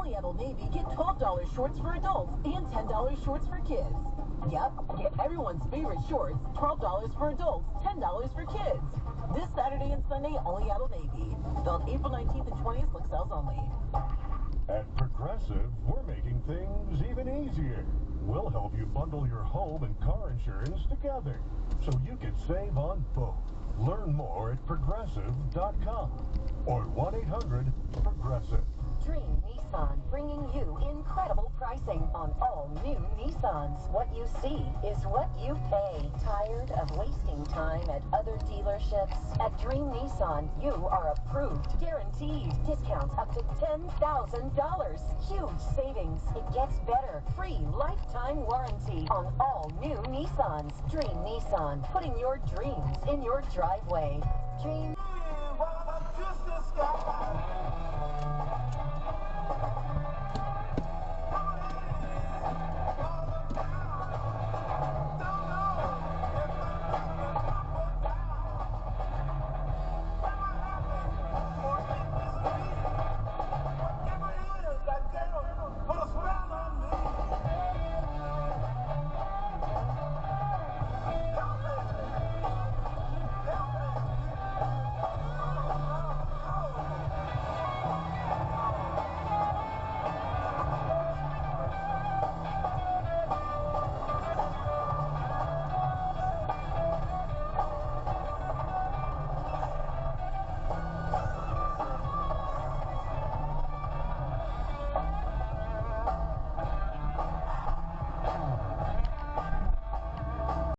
Only at Old Navy, get $12 shorts for adults and $10 shorts for kids. Yep, get everyone's favorite shorts, $12 for adults, $10 for kids. This Saturday and Sunday, only at Old Navy. Valid April 19th and 20th, select styles only. At Progressive, we're making things even easier. We'll help you bundle your home and car insurance together so you can save on both. Learn more at Progressive.com or 1-800-PROGRESSIVE. Dream Nissan, bringing you incredible pricing on all new Nissans. What you see is what you pay. Tired of wasting time at other dealerships? At Dream Nissan, you are approved. Guaranteed. Discounts up to $10,000. Huge savings. It gets better. Free lifetime warranty on all new Nissans. Dream Nissan, putting your dreams in your driveway. Dream